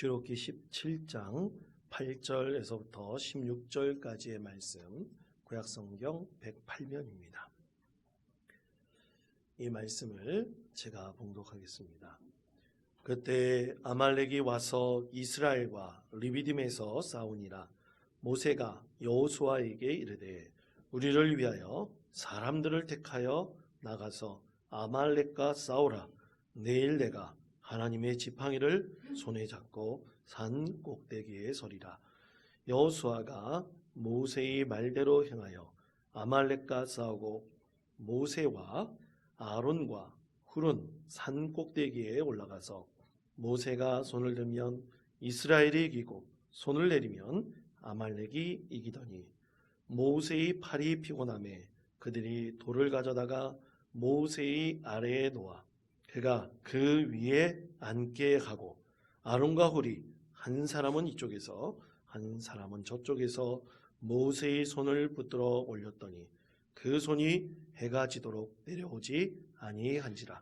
출애굽기 17장 8절에서부터 16절까지의 말씀, 구약성경 108면입니다. 이 말씀을 제가 봉독하겠습니다. 그때 아말렉이 와서 이스라엘과 르비딤에서 싸우니라. 모세가 여호수아에게 이르되 우리를 위하여 사람들을 택하여 나가서 아말렉과 싸우라. 내일 내가 하나님의 지팡이를 손에 잡고 산 꼭대기에 서리라. 여호수아가 모세의 말대로 행하여 아말렉과 싸우고 모세와 아론과 훌은 산 꼭대기에 올라가서 모세가 손을 들면 이스라엘이 이기고 손을 내리면 아말렉이 이기더니 모세의 팔이 피곤하매 그들이 돌을 가져다가 모세의 아래에 놓아 그가 그 위에 앉게 하고 아론과 훌이 한 사람은 이쪽에서 한 사람은 저쪽에서 모세의 손을 붙들어 올렸더니 그 손이 해가 지도록 내려오지 아니한지라.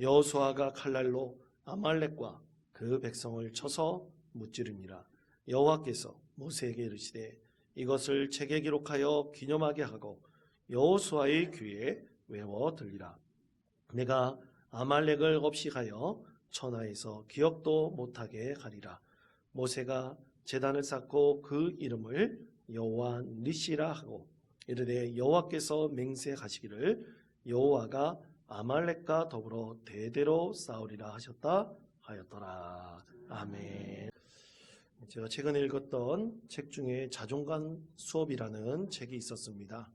여호수아가 칼날로 아말렉과 그 백성을 쳐서 무찌르니라. 여호와께서 모세에게 이르시되 이것을 책에 기록하여 기념하게 하고 여호수아의 귀에 외워 들리라. 내가 아말렉을 없이 하여 천하에서 기억도 못하게 하리라. 모세가 제단을 쌓고 그 이름을 여호와 니시라 하고 이르되 여호와께서 맹세하시기를 여호와가 아말렉과 더불어 대대로 싸우리라 하셨다 하였더라. 아멘. 제가 최근에 읽었던 책 중에 자존감 수업이라는 책이 있었습니다.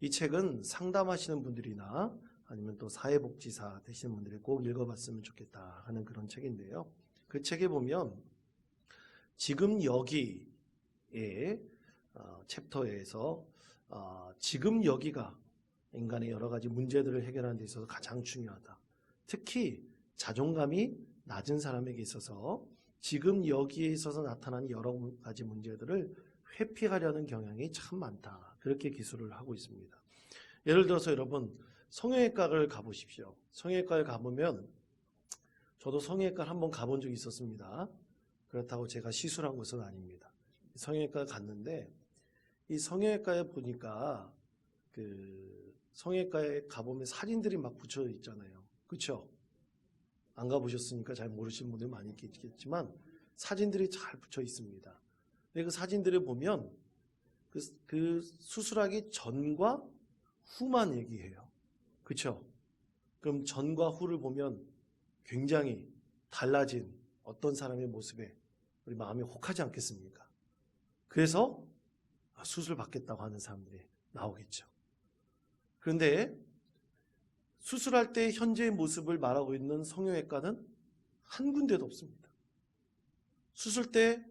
이 책은 상담하시는 분들이나 아니면 또 사회복지사 되시는 분들이 꼭 읽어봤으면 좋겠다 하는 그런 책인데요. 그 책에 보면 지금 여기의 챕터에서 지금 여기가 인간의 여러 가지 문제들을 해결하는 데 있어서 가장 중요하다. 특히 자존감이 낮은 사람에게 있어서 지금 여기에 있어서 나타나는 여러 가지 문제들을 회피하려는 경향이 참 많다. 그렇게 기술을 하고 있습니다. 예를 들어서 여러분 성형외과를 가보십시오. 성형외과에 가보면 저도 성형외과를 한번 가본 적이 있었습니다. 그렇다고 제가 시술한 것은 아닙니다. 성형외과에 갔는데 이 성형외과에 보니까 그 성형외과에 가보면 사진들이 막 붙여 있잖아요. 그렇죠? 안 가보셨으니까 잘 모르시는 분들 많이 있겠지만 사진들이 잘 붙여 있습니다. 근데 그 사진들을 보면 그 수술하기 전과 후만 얘기해요. 그렇죠? 그럼 전과 후를 보면 굉장히 달라진 어떤 사람의 모습에 우리 마음이 혹하지 않겠습니까? 그래서 수술 받겠다고 하는 사람들이 나오겠죠. 그런데 수술할 때 현재의 모습을 말하고 있는 성형외과는 한 군데도 없습니다. 수술 때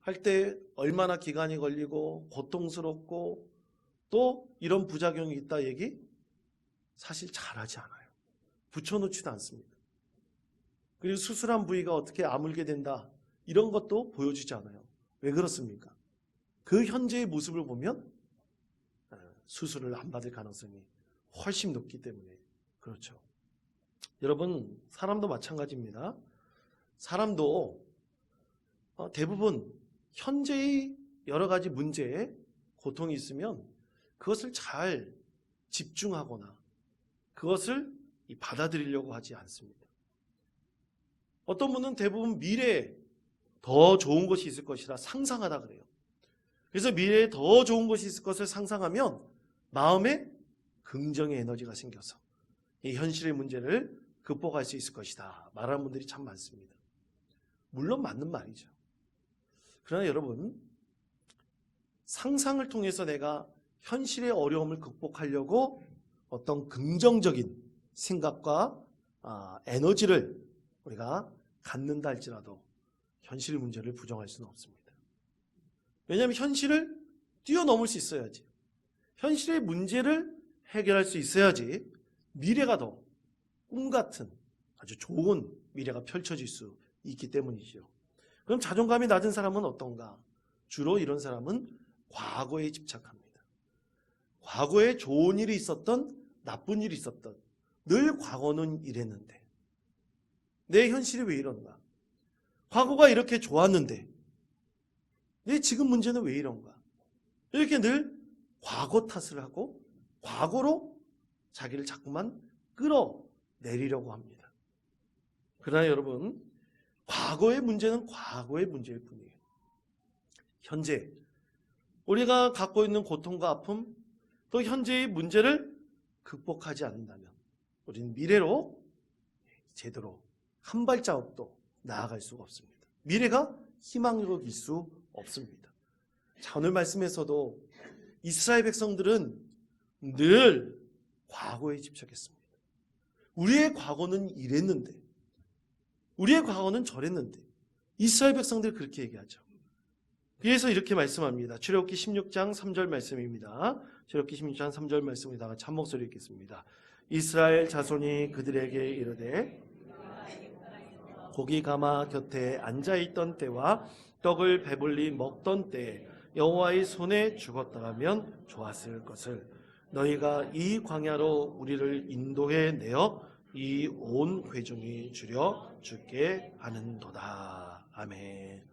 할 때 얼마나 기간이 걸리고 고통스럽고 또 이런 부작용이 있다 얘기 사실 잘하지 않아요. 붙여놓지도 않습니다. 그리고 수술한 부위가 어떻게 아물게 된다 이런 것도 보여주지 않아요. 왜 그렇습니까? 그 현재의 모습을 보면 수술을 안 받을 가능성이 훨씬 높기 때문에 그렇죠. 여러분 사람도 마찬가지입니다. 사람도 대부분 현재의 여러 가지 문제에 고통이 있으면 그것을 잘 집중하거나 그것을 받아들이려고 하지 않습니다. 어떤 분은 대부분 미래에 더 좋은 것이 있을 것이라 상상하다 그래요. 그래서 미래에 더 좋은 것이 있을 것을 상상하면 마음에 긍정의 에너지가 생겨서 이 현실의 문제를 극복할 수 있을 것이다 말하는 분들이 참 많습니다. 물론 맞는 말이죠. 그러나 여러분 상상을 통해서 내가 현실의 어려움을 극복하려고 어떤 긍정적인 생각과 에너지를 우리가 갖는다 할지라도 현실 문제를 부정할 수는 없습니다. 왜냐하면 현실을 뛰어넘을 수 있어야지, 현실의 문제를 해결할 수 있어야지 미래가 더 꿈같은 아주 좋은 미래가 펼쳐질 수 있기 때문이죠. 그럼 자존감이 낮은 사람은 어떤가? 주로 이런 사람은 과거에 집착합니다. 과거에 좋은 일이 있었던 나쁜 일이 있었던 늘 과거는 이랬는데 내 현실이 왜 이런가? 과거가 이렇게 좋았는데 왜 지금 문제는 왜 이런가? 이렇게 늘 과거 탓을 하고 과거로 자기를 자꾸만 끌어내리려고 합니다. 그러나 여러분, 과거의 문제는 과거의 문제일 뿐이에요. 현재 우리가 갖고 있는 고통과 아픔, 또 현재의 문제를 극복하지 않는다면 우리는 미래로 제대로 한 발자국도 나아갈 수가 없습니다. 미래가 희망적일 수 없습니다. 자, 오늘 말씀에서도 이스라엘 백성들은 늘 과거에 집착했습니다. 우리의 과거는 이랬는데, 우리의 과거는 저랬는데, 이스라엘 백성들이 그렇게 얘기하죠. 그래서 이렇게 말씀합니다. 출애굽기 16장 3절 말씀입니다. 출애굽기 16장 3절 말씀에다가 참 목소리 읽겠습니다. 이스라엘 자손이 그들에게 이르되 고기 가마 곁에 앉아있던 때와 떡을 배불리 먹던 때에 여호와의 손에 죽었다 하면 좋았을 것을 너희가 이 광야로 우리를 인도해 내어 이 온 회중이 주려 죽게 하는도다. 아멘.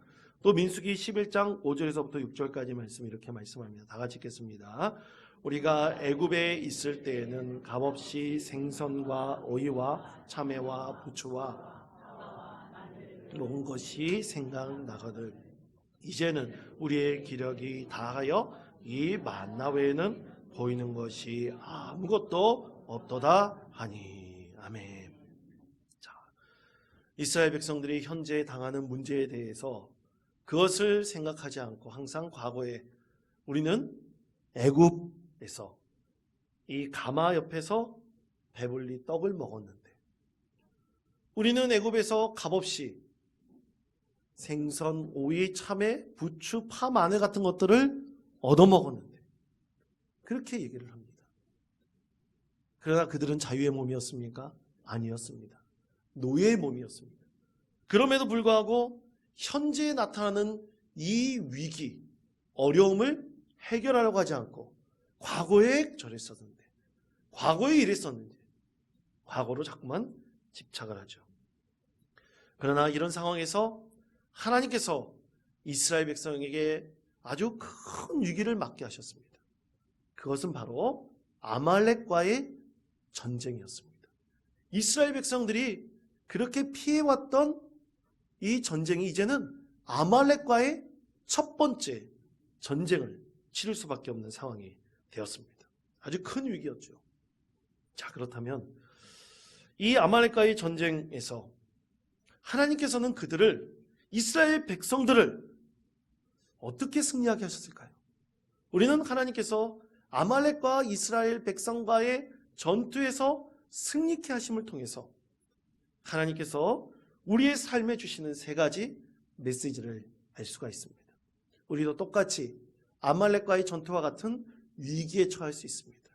또 민수기 11장 5절에서부터 6절까지 말씀 이렇게 말씀합니다. 다 같이 읽겠습니다. 우리가 애굽에 있을 때에는 값없이 생선과 오이와 참외와 부추와 먹은 것이 생각나거든. 이제는 우리의 기력이 다하여 이 만나 외에는 보이는 것이 아무것도 없도다 하니. 아멘. 자, 이스라엘 백성들이 현재 당하는 문제에 대해서 그것을 생각하지 않고 항상 과거에 우리는 애굽에서 이 가마 옆에서 배불리 떡을 먹었는데, 우리는 애굽에서 값없이 생선, 오이, 참외, 부추, 파, 마늘 같은 것들을 얻어먹었는데 그렇게 얘기를 합니다. 그러나 그들은 자유의 몸이었습니까? 아니었습니다. 노예의 몸이었습니다. 그럼에도 불구하고 현재에 나타나는 이 위기, 어려움을 해결하려고 하지 않고 과거에 저랬었는데, 과거에 이랬었는데 과거로 자꾸만 집착을 하죠. 그러나 이런 상황에서 하나님께서 이스라엘 백성에게 아주 큰 위기를 맞게 하셨습니다. 그것은 바로 아말렉과의 전쟁이었습니다. 이스라엘 백성들이 그렇게 피해왔던 이 전쟁이 이제는 아말렉과의 첫 번째 전쟁을 치를 수밖에 없는 상황이 되었습니다. 아주 큰 위기였죠. 자, 그렇다면 이 아말렉과의 전쟁에서 하나님께서는 그들을, 이스라엘 백성들을 어떻게 승리하게 하셨을까요? 우리는 하나님께서 아말렉과 이스라엘 백성과의 전투에서 승리케 하심을 통해서 하나님께서 우리의 삶에 주시는 세 가지 메시지를 알 수가 있습니다. 우리도 똑같이 아말렉과의 전투와 같은 위기에 처할 수 있습니다.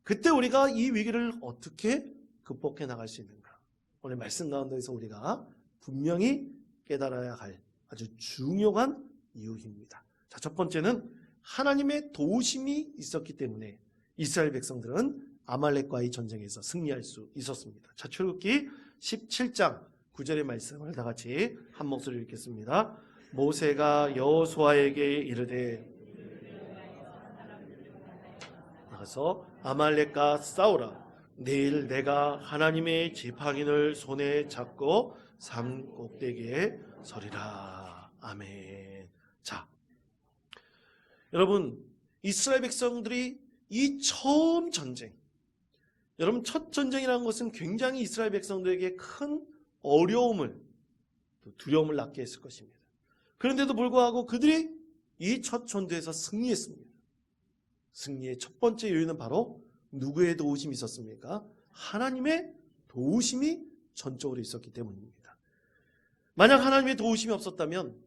그때 우리가 이 위기를 어떻게 극복해 나갈 수 있는가? 오늘 말씀 가운데서 우리가 분명히 깨달아야 할 아주 중요한 이유입니다. 자, 첫 번째는 하나님의 도우심이 있었기 때문에 이스라엘 백성들은 아말렉과의 전쟁에서 승리할 수 있었습니다. 자, 출애굽기 17장 9절의 말씀을 다 같이 한 목소리로 읽겠습니다. 모세가 여호수아에게 이르되 나가서 아말렉과 싸우라. 내일 내가 하나님의 지팡이를 손에 잡고 산 꼭대기에 서리라. 아멘. 자, 여러분, 이스라엘 백성들이 이 처음 전쟁, 여러분, 첫 전쟁이라는 것은 굉장히 이스라엘 백성들에게 큰 어려움을, 두려움을 낳게 했을 것입니다. 그런데도 불구하고 그들이 이 첫 전투에서 승리했습니다. 승리의 첫 번째 요인은 바로 누구의 도우심이 있었습니까? 하나님의 도우심이 전적으로 있었기 때문입니다. 만약 하나님의 도우심이 없었다면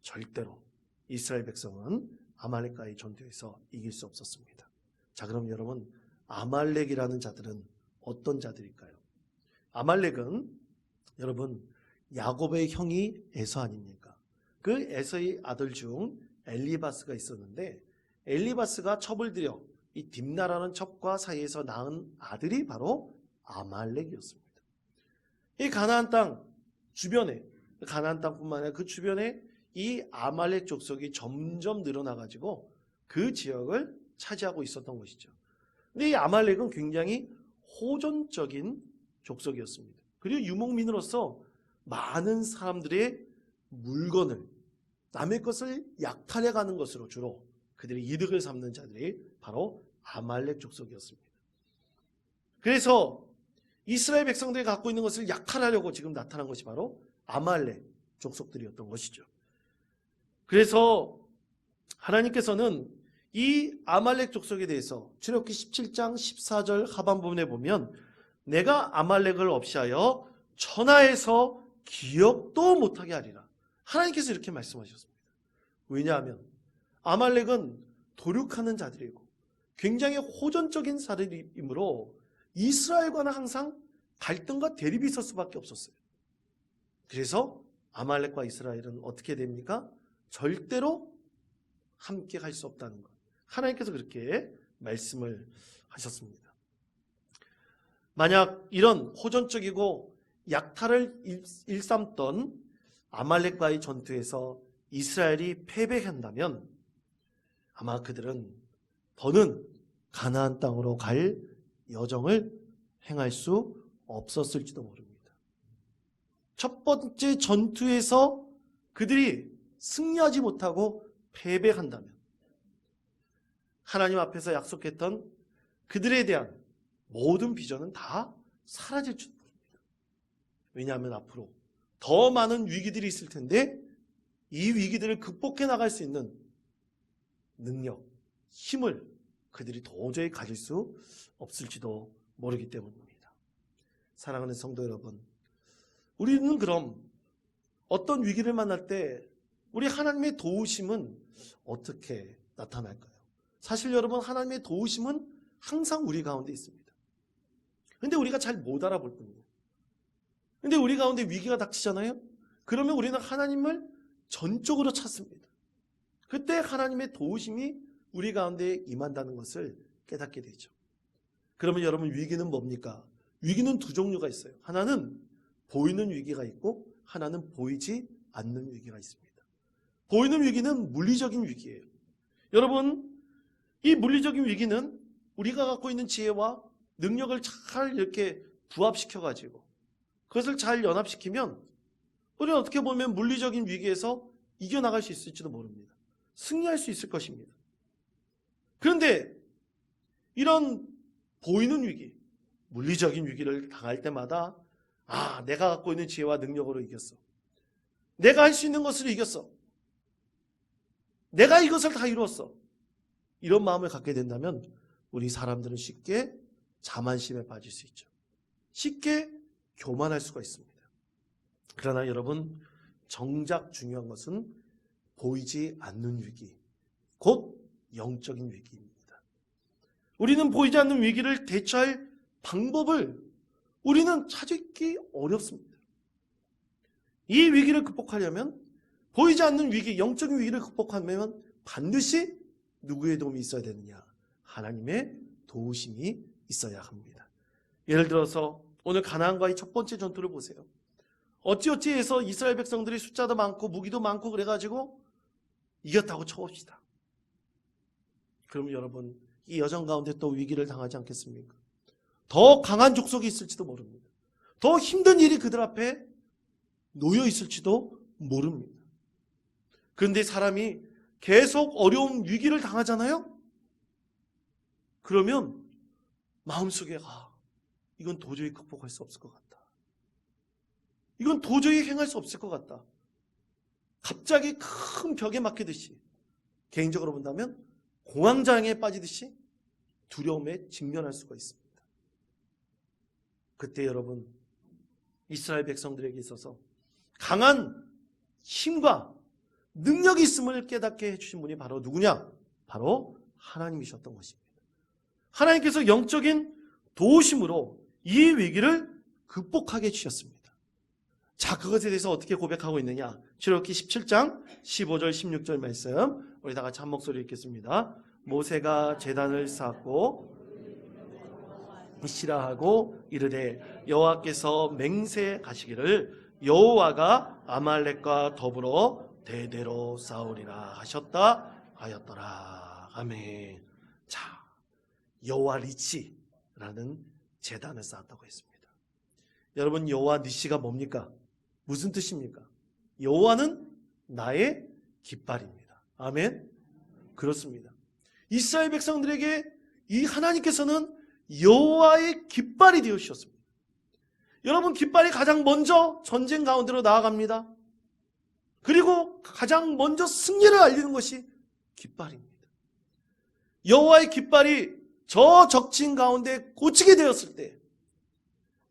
절대로 이스라엘 백성은 아말렉과의 전투에서 이길 수 없었습니다. 자, 그럼 여러분, 아말렉이라는 자들은 어떤 자들일까요? 아말렉은 여러분, 야곱의 형이 에서 아닙니까? 그 에서의 아들 중 엘리바스가 있었는데, 엘리바스가 첩을 들여 이 딥나라는 첩과 사이에서 낳은 아들이 바로 아말렉이었습니다. 이 가나안 땅 주변에 가나안 땅뿐만 아니라 그 주변에 이 아말렉 족속이 점점 늘어나가지고 그 지역을 차지하고 있었던 것이죠. 근데 이 아말렉은 굉장히 호전적인 족속이었습니다. 그리고 유목민으로서 많은 사람들의 물건을, 남의 것을 약탈해가는 것으로 주로 그들이 이득을 삼는 자들이 바로 아말렉 족속이었습니다. 그래서 이스라엘 백성들이 갖고 있는 것을 약탈하려고 지금 나타난 것이 바로 아말렉 족속들이었던 것이죠. 그래서 하나님께서는 이 아말렉 족속에 대해서 출애굽기 17장 14절 하반부분에 보면 내가 아말렉을 없이하여 천하에서 기억도 못하게 하리라. 하나님께서 이렇게 말씀하셨습니다. 왜냐하면 아말렉은 도륙하는 자들이고 굉장히 호전적인 자들이므로 이스라엘과는 항상 갈등과 대립이 있을 수밖에 없었어요. 그래서 아말렉과 이스라엘은 어떻게 됩니까? 절대로 함께 갈 수 없다는 것. 하나님께서 그렇게 말씀을 하셨습니다. 만약 이런 호전적이고 약탈을 일삼던 아말렉과의 전투에서 이스라엘이 패배한다면 아마 그들은 더는 가나안 땅으로 갈 여정을 행할 수 없었을지도 모릅니다. 첫 번째 전투에서 그들이 승리하지 못하고 패배한다면 하나님 앞에서 약속했던 그들에 대한 모든 비전은 다 사라질지도 모릅니다. 왜냐하면 앞으로 더 많은 위기들이 있을 텐데 이 위기들을 극복해 나갈 수 있는 능력, 힘을 그들이 도저히 가질 수 없을지도 모르기 때문입니다. 사랑하는 성도 여러분, 우리는 그럼 어떤 위기를 만날 때 우리 하나님의 도우심은 어떻게 나타날까요? 사실 여러분, 하나님의 도우심은 항상 우리 가운데 있습니다. 그런데 우리가 잘 못 알아볼 뿐이에요. 근데 우리 가운데 위기가 닥치잖아요? 그러면 우리는 하나님을 전적으로 찾습니다. 그때 하나님의 도우심이 우리 가운데 임한다는 것을 깨닫게 되죠. 그러면 여러분, 위기는 뭡니까? 위기는 두 종류가 있어요. 하나는 보이는 위기가 있고 하나는 보이지 않는 위기가 있습니다. 보이는 위기는 물리적인 위기예요. 여러분, 이 물리적인 위기는 우리가 갖고 있는 지혜와 능력을 잘 이렇게 부합시켜가지고 그것을 잘 연합시키면 우리는 어떻게 보면 물리적인 위기에서 이겨나갈 수 있을지도 모릅니다. 승리할 수 있을 것입니다. 그런데 이런 보이는 위기, 물리적인 위기를 당할 때마다 내가 갖고 있는 지혜와 능력으로 이겼어. 내가 할 수 있는 것으로 이겼어. 내가 이것을 다 이루었어. 이런 마음을 갖게 된다면 우리 사람들은 쉽게 자만심에 빠질 수 있죠. 쉽게 교만할 수가 있습니다. 그러나 여러분, 정작 중요한 것은 보이지 않는 위기, 곧 영적인 위기입니다. 우리는 보이지 않는 위기를 대처할 방법을 우리는 찾기 어렵습니다. 이 위기를 극복하려면, 보이지 않는 위기, 영적인 위기를 극복하려면 반드시 누구의 도움이 있어야 되느냐? 하나님의 도우심이 있어야 합니다. 예를 들어서 오늘 가나안과의 첫 번째 전투를 보세요. 어찌어찌해서 이스라엘 백성들이 숫자도 많고 무기도 많고 그래가지고 이겼다고 쳐봅시다. 그럼 여러분, 이 여정 가운데 또 위기를 당하지 않겠습니까? 더 강한 족속이 있을지도 모릅니다. 더 힘든 일이 그들 앞에 놓여 있을지도 모릅니다. 그런데 사람이 계속 어려운 위기를 당하잖아요? 그러면 마음속에 이건 도저히 극복할 수 없을 것 같다. 이건 도저히 행할 수 없을 것 같다. 갑자기 큰 벽에 막히듯이, 개인적으로 본다면 공황장애에 빠지듯이 두려움에 직면할 수가 있습니다. 그때 여러분, 이스라엘 백성들에게 있어서 강한 힘과 능력이 있음을 깨닫게 해주신 분이 바로 누구냐? 바로 하나님이셨던 것입니다. 하나님께서 영적인 도우심으로 이 위기를 극복하게 해주셨습니다. 자, 그것에 대해서 어떻게 고백하고 있느냐? 출애굽기 17장 15절 16절 말씀 우리 다 같이 한 목소리 읽겠습니다. 모세가 제단을 쌓고 시라하고 이르되 여호와께서 맹세하시기를 여호와가 아말렉과 더불어 대대로 싸우리라 하셨다 하였더라. 아멘. 자, 여호와 니시라는 제단을 쌓았다고 했습니다. 여러분, 여호와 니시가 뭡니까? 무슨 뜻입니까? 여호와는 나의 깃발입니다. 아멘. 그렇습니다. 이스라엘 백성들에게 이 하나님께서는 여호와의 깃발이 되어 주셨습니다. 여러분, 깃발이 가장 먼저 전쟁 가운데로 나아갑니다. 그리고 가장 먼저 승리를 알리는 것이 깃발입니다. 여호와의 깃발이 저 적진 가운데 꽂히게 되었을 때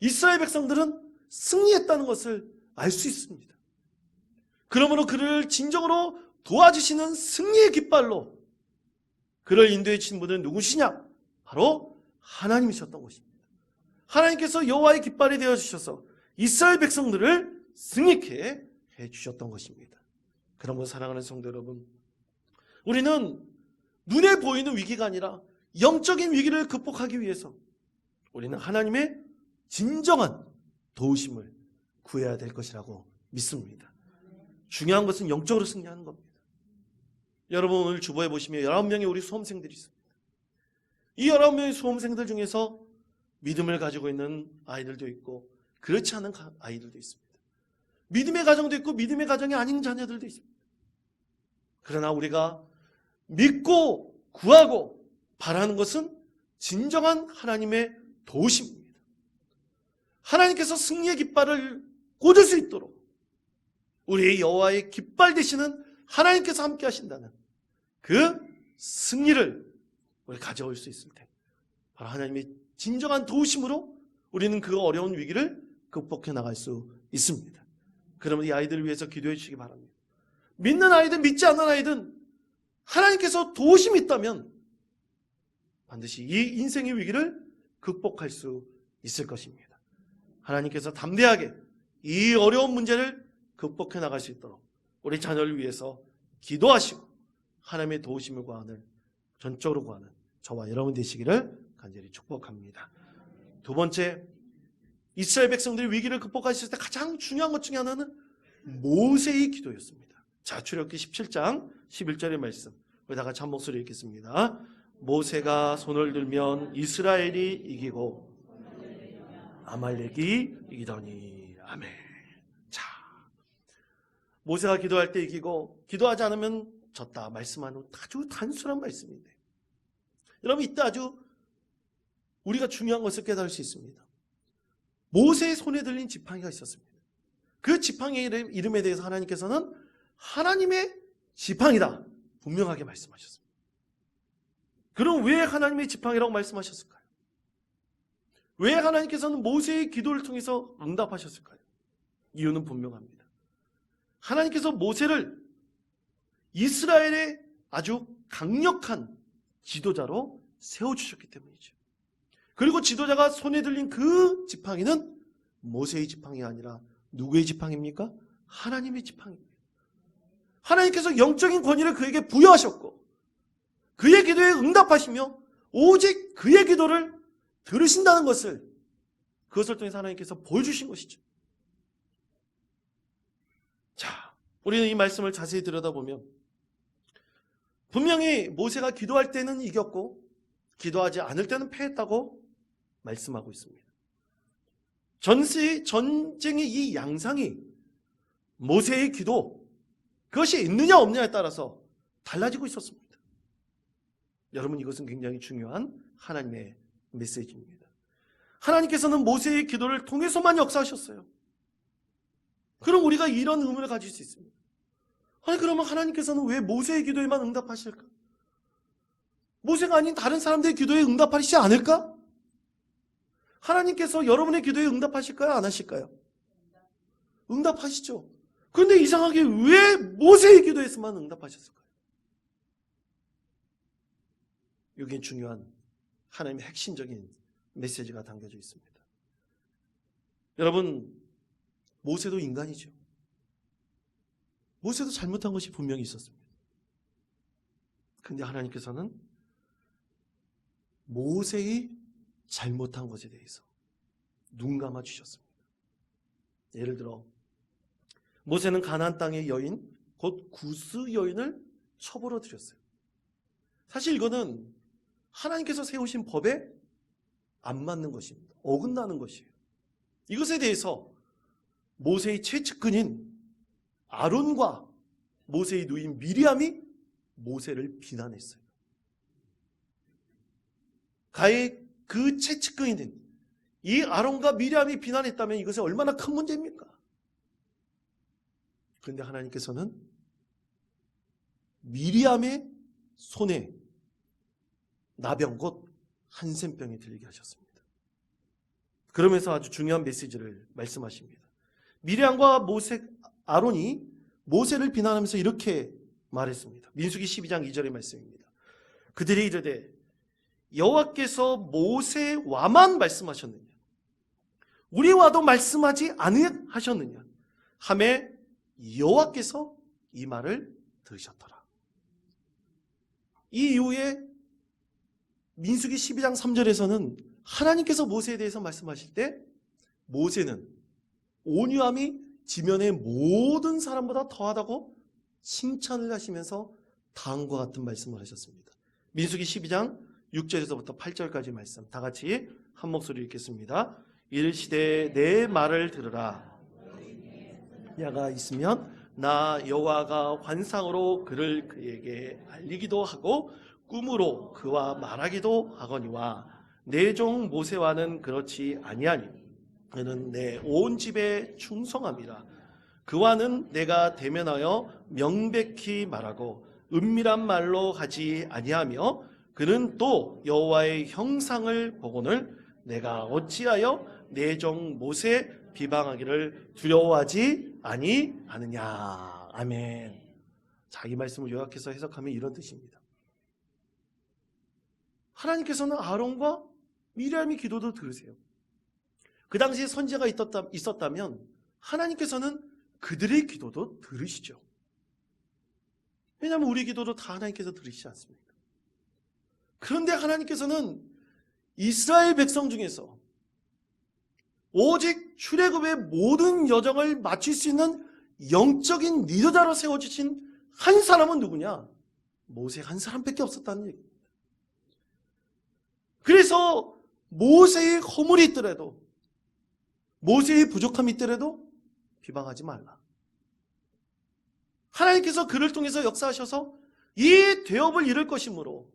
이스라엘 백성들은 승리했다는 것을 알 수 있습니다. 그러므로 그를 진정으로 도와주시는 승리의 깃발로 그를 인도해 주신 분은 누구시냐? 바로 하나님이셨던 것입니다. 하나님께서 여호와의 깃발이 되어주셔서 이스라엘 백성들을 승리케 해주셨던 것입니다. 그러므로 사랑하는 성도 여러분, 우리는 눈에 보이는 위기가 아니라 영적인 위기를 극복하기 위해서 우리는 하나님의 진정한 도우심을 구해야 될 것이라고 믿습니다. 중요한 것은 영적으로 승리하는 겁니다. 여러분, 오늘 주보에 보시면 19명의 우리 수험생들이 있습니다. 이 19명의 수험생들 중에서 믿음을 가지고 있는 아이들도 있고 그렇지 않은 아이들도 있습니다. 믿음의 가정도 있고 믿음의 가정이 아닌 자녀들도 있습니다. 그러나 우리가 믿고 구하고 바라는 것은 진정한 하나님의 도우심입니다. 하나님께서 승리의 깃발을 꽂을 수 있도록 우리의 여호와의 깃발 되시는 하나님께서 함께 하신다는 그 승리를 우리 가져올 수 있을 때 바로 하나님의 진정한 도우심으로 우리는 그 어려운 위기를 극복해 나갈 수 있습니다. 그러면 이 아이들을 위해서 기도해 주시기 바랍니다. 믿는 아이든 믿지 않는 아이든 하나님께서 도우심이 있다면 반드시 이 인생의 위기를 극복할 수 있을 것입니다. 하나님께서 담대하게 이 어려운 문제를 극복해 나갈 수 있도록 우리 자녀를 위해서 기도하시고 하나님의 도우심을 구하는, 전적으로 구하는 저와 여러분 되시기를 간절히 축복합니다. 두 번째, 이스라엘 백성들이 위기를 극복하실 때 가장 중요한 것 중에 하나는 모세의 기도였습니다. 자, 출애굽기 17장 11절의 말씀, 우리 다 같이 한 목소리 읽겠습니다. 모세가 손을 들면 이스라엘이 이기고 아말렉이 이기더니. 아멘. 자, 모세가 기도할 때 이기고 기도하지 않으면 졌다 말씀하는 아주 단순한 말씀인데, 여러분, 이때 아주 우리가 중요한 것을 깨달을 수 있습니다. 모세의 손에 들린 지팡이가 있었습니다. 그 지팡이의 이름에 대해서 하나님께서는 하나님의 지팡이다 분명하게 말씀하셨습니다. 그럼 왜 하나님의 지팡이라고 말씀하셨을까요? 왜 하나님께서는 모세의 기도를 통해서 응답하셨을까요? 이유는 분명합니다. 하나님께서 모세를 이스라엘의 아주 강력한 지도자로 세워주셨기 때문이죠. 그리고 지도자가 손에 들린 그 지팡이는 모세의 지팡이가 아니라 누구의 지팡이입니까? 하나님의 지팡이입니다. 하나님께서 영적인 권위를 그에게 부여하셨고 그의 기도에 응답하시며 오직 그의 기도를 들으신다는 것을, 그것을 통해서 하나님께서 보여주신 것이죠. 자, 우리는 이 말씀을 자세히 들여다보면 분명히 모세가 기도할 때는 이겼고 기도하지 않을 때는 패했다고 말씀하고 있습니다. 전쟁의 이 양상이 모세의 기도, 그것이 있느냐 없느냐에 따라서 달라지고 있었습니다. 여러분, 이것은 굉장히 중요한 하나님의 메시지입니다. 하나님께서는 모세의 기도를 통해서만 역사하셨어요. 그럼 우리가 이런 의문을 가질 수 있습니다. 아니, 그러면 하나님께서는 왜 모세의 기도에만 응답하실까? 모세가 아닌 다른 사람들의 기도에 응답하시지 않을까? 하나님께서 여러분의 기도에 응답하실까요? 안 하실까요? 응답하시죠. 그런데 이상하게 왜 모세의 기도에서만 응답하셨을까요? 여기에 중요한 하나님의 핵심적인 메시지가 담겨져 있습니다. 여러분, 모세도 인간이죠. 모세도 잘못한 것이 분명히 있었습니다. 그런데 하나님께서는 모세의 잘못한 것에 대해서 눈 감아 주셨습니다. 예를 들어 모세는 가나안 땅의 여인 곧 구스 여인을 처벌어 드렸어요. 사실 이거는 하나님께서 세우신 법에 안 맞는 것입니다. 어긋나는 것이에요. 이것에 대해서 모세의 최측근인 아론과 모세의 누인 미리암이 모세를 비난했어요. 가히 그 최측근인 이 아론과 미리암이 비난했다면 이것이 얼마나 큰 문제입니까? 그런데 하나님께서는 미리암의 손에 나병 곧 한센병이 들리게 하셨습니다. 그러면서 아주 중요한 메시지를 말씀하십니다. 미리암과 아론이 모세를 비난하면서 이렇게 말했습니다. 민수기 12장 2절의 말씀입니다. 그들이 이르되 여호와께서 모세와만 말씀하셨느냐 우리와도 말씀하지 아니하셨느냐 하매 여호와께서 이 말을 들으셨더라. 이 이후에 민수기 12장 3절에서는 하나님께서 모세에 대해서 말씀하실 때 모세는 온유함이 지면의 모든 사람보다 더하다고 칭찬을 하시면서 다음과 같은 말씀을 하셨습니다. 민수기 12장 6절에서부터 8절까지 말씀 다 같이 한 목소리 읽겠습니다. 이르시되 내 말을 들으라. 야가 있으면 나 여호와가 환상으로 그를 그에게 알리기도 하고 꿈으로 그와 말하기도 하거니와 내 종 모세와는 그렇지 아니하니 그는 내 온 집에 충성함이라. 그와는 내가 대면하여 명백히 말하고 은밀한 말로 하지 아니하며 그는 또 여호와의 형상을 보고는 내가 어찌하여 내 종 모세 비방하기를 두려워하지 아니하느냐. 아멘. 자, 이 말씀을 요약해서 해석하면 이런 뜻입니다. 하나님께서는 아론과 미리암의 기도도 들으세요. 그 당시에 선지자가 있었다면 하나님께서는 그들의 기도도 들으시죠. 왜냐하면 우리 기도도 다 하나님께서 들으시지 않습니까? 그런데 하나님께서는 이스라엘 백성 중에서 오직 출애굽의 모든 여정을 마칠 수 있는 영적인 리더자로 세워주신 한 사람은 누구냐? 모세 한 사람밖에 없었다는 얘기입니다. 그래서 모세의 허물이 있더라도 모세의 부족함이 있더라도 비방하지 말라. 하나님께서 그를 통해서 역사하셔서 이 대업을 이룰 것이므로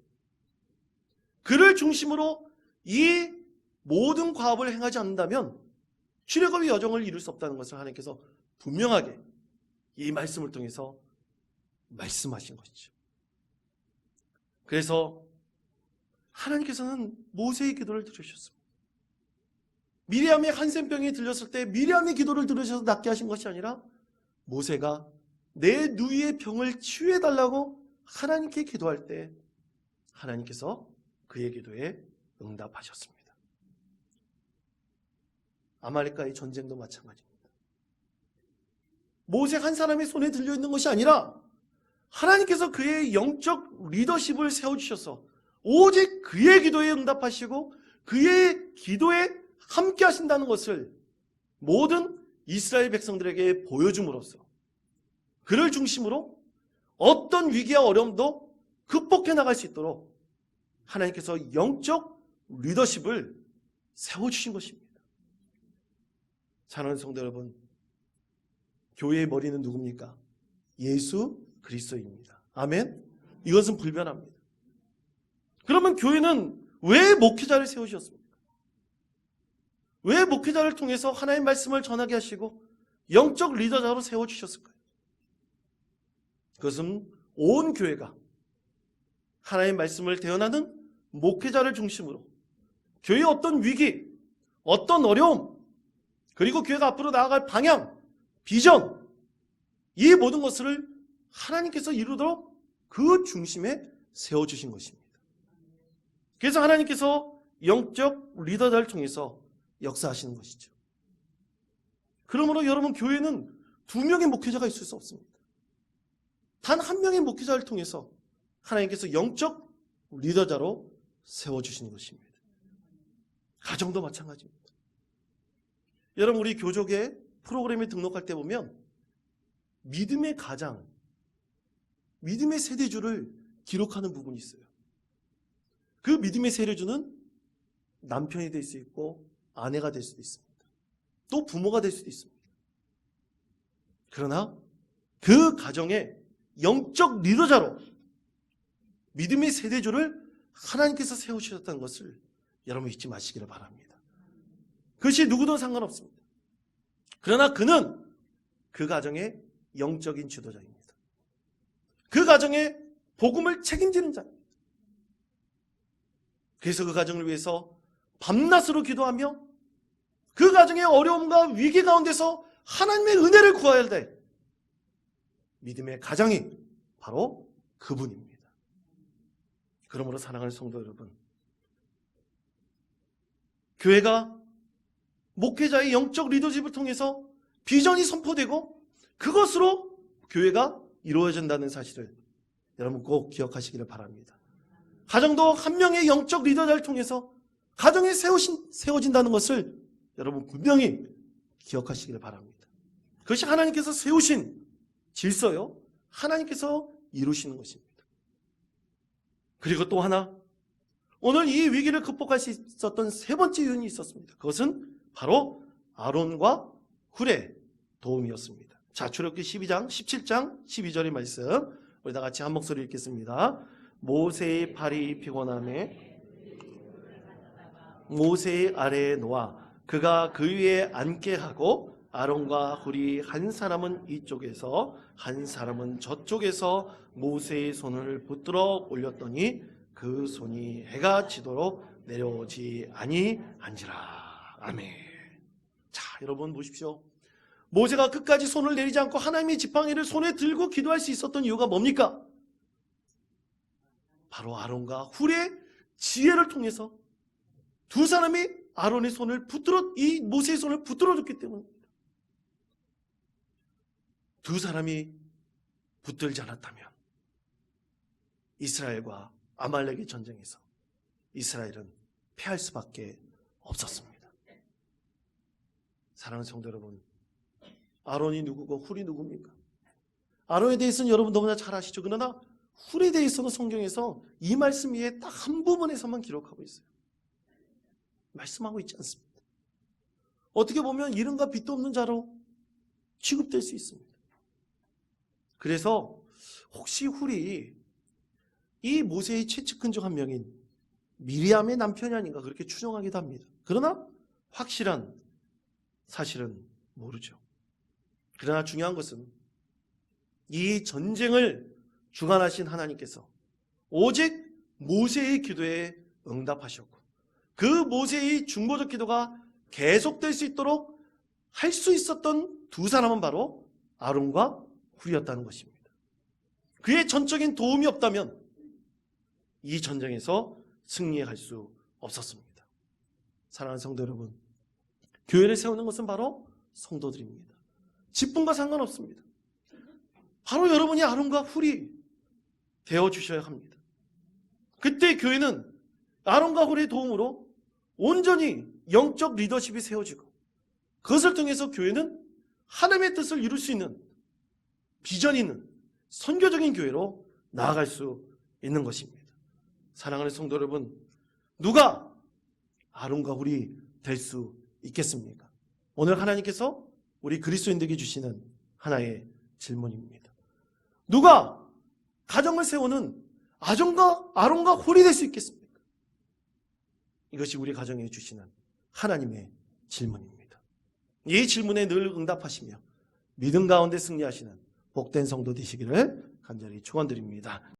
그를 중심으로 이 모든 과업을 행하지 않는다면 출애굽의 여정을 이룰 수 없다는 것을 하나님께서 분명하게 이 말씀을 통해서 말씀하신 것이죠. 그래서 하나님께서는 모세의 기도를 들으셨습니다. 미리암의 한센병이 들렸을 때 미리암의 기도를 들으셔서 낫게 하신 것이 아니라 모세가 내 누이의 병을 치유해달라고 하나님께 기도할 때 하나님께서 그의 기도에 응답하셨습니다. 아말렉과의 전쟁도 마찬가지입니다. 모세 한 사람의 손에 들려있는 것이 아니라 하나님께서 그의 영적 리더십을 세워주셔서 오직 그의 기도에 응답하시고 그의 기도에 함께 하신다는 것을 모든 이스라엘 백성들에게 보여줌으로써 그를 중심으로 어떤 위기와 어려움도 극복해 나갈 수 있도록 하나님께서 영적 리더십을 세워주신 것입니다. 사랑하는 성도 여러분, 교회의 머리는 누굽니까? 예수 그리스도입니다. 아멘? 이것은 불변합니다. 그러면 교회는 왜 목회자를 세우셨습니까? 왜 목회자를 통해서 하나님의 말씀을 전하게 하시고 영적 리더자로 세워주셨을까요? 그것은 온 교회가 하나님의 말씀을 대언하는 목회자를 중심으로 교회의 어떤 위기, 어떤 어려움, 그리고 교회가 앞으로 나아갈 방향, 비전, 이 모든 것을 하나님께서 이루도록 그 중심에 세워주신 것입니다. 그래서 하나님께서 영적 리더들을 통해서 역사하시는 것이죠. 그러므로 여러분, 교회는 2명의 목회자가 있을 수 없습니다. 단 한 명의 목회자를 통해서 하나님께서 영적 리더자로 세워주시는 것입니다. 가정도 마찬가지입니다. 여러분, 우리 교족의 프로그램에 등록할 때 보면 믿음의 가장, 믿음의 세대주를 기록하는 부분이 있어요. 그 믿음의 세대주는 남편이 될 수 있고 아내가 될 수도 있습니다. 또 부모가 될 수도 있습니다. 그러나 그 가정의 영적 리더자로 믿음의 세대주를 하나님께서 세우셨다는 것을 여러분 잊지 마시기를 바랍니다. 그것이 누구든 상관없습니다. 그러나 그는 그 가정의 영적인 지도자입니다. 그 가정의 복음을 책임지는 자입니다. 그래서 그 가정을 위해서 밤낮으로 기도하며 그 가정의 어려움과 위기 가운데서 하나님의 은혜를 구해야 돼. 믿음의 가장이 바로 그분입니다. 그러므로 사랑하는 성도 여러분, 교회가 목회자의 영적 리더십을 통해서 비전이 선포되고 그것으로 교회가 이루어진다는 사실을 여러분 꼭 기억하시기를 바랍니다. 가정도 한 명의 영적 리더자를 통해서 가정이 세워진다는 것을 여러분 분명히 기억하시기를 바랍니다. 그것이 하나님께서 세우신 질서요, 하나님께서 이루시는 것입니다. 그리고 또 하나, 오늘 이 위기를 극복할 수 있었던 세 번째 요인이 있었습니다. 그것은 바로 아론과 훌의 도움이었습니다. 자, 출애굽기 12장, 17장, 12절의 말씀 우리 다 같이 한 목소리 읽겠습니다. 모세의 팔이 피곤함에 모세의 아래에 놓아 그가 그 위에 앉게 하고 아론과 훌이 한 사람은 이쪽에서 한 사람은 저쪽에서 모세의 손을 붙들어 올렸더니 그 손이 해가 지도록 내려오지 아니한지라. 아멘. 자, 여러분 보십시오. 모세가 끝까지 손을 내리지 않고 하나님의 지팡이를 손에 들고 기도할 수 있었던 이유가 뭡니까? 바로 아론과 훌의 지혜를 통해서 두 사람이 아론의 손을 이 모세의 손을 붙들어줬기 때문입니다. 두 사람이 붙들지 않았다면 이스라엘과 아말렉의 전쟁에서 이스라엘은 패할 수밖에 없었습니다. 사랑하는 성도 여러분, 아론이 누구고 훌이 누굽니까? 아론에 대해서는 여러분 너무나 잘 아시죠? 그러나 훌에 대해서는 성경에서 이 말씀 위에 딱 한 부분에서만 기록하고 있어요. 말씀하고 있지 않습니다. 어떻게 보면 이름과 빚도 없는 자로 취급될 수 있습니다. 그래서 혹시 훌이 이 모세의 최측근 중 한 명인 미리암의 남편이 아닌가 그렇게 추정하기도 합니다. 그러나 확실한 사실은 모르죠. 그러나 중요한 것은 이 전쟁을 주관하신 하나님께서 오직 모세의 기도에 응답하셨고 그 모세의 중보적 기도가 계속될 수 있도록 할 수 있었던 두 사람은 바로 아론과 훌이었다는 것입니다. 그의 전적인 도움이 없다면 이 전쟁에서 승리할 수 없었습니다. 사랑하는 성도 여러분, 교회를 세우는 것은 바로 성도들입니다. 직분과 상관없습니다. 바로 여러분이 아론과 훌이 되어주셔야 합니다. 그때 교회는 아론과 훌의 도움으로 온전히 영적 리더십이 세워지고 그것을 통해서 교회는 하나님의 뜻을 이룰 수 있는 비전 있는 선교적인 교회로 나아갈 수 있는 것입니다. 사랑하는 성도 여러분, 누가 아론과 훌이 될 수 있겠습니까? 오늘 하나님께서 우리 그리스도인들에게 주시는 하나의 질문입니다. 누가 가정을 세우는 아론과 훌이 될 수 있겠습니까? 이것이 우리 가정에 주시는 하나님의 질문입니다. 이 질문에 늘 응답하시며 믿음 가운데 승리하시는 복된 성도 되시기를 간절히 축원드립니다.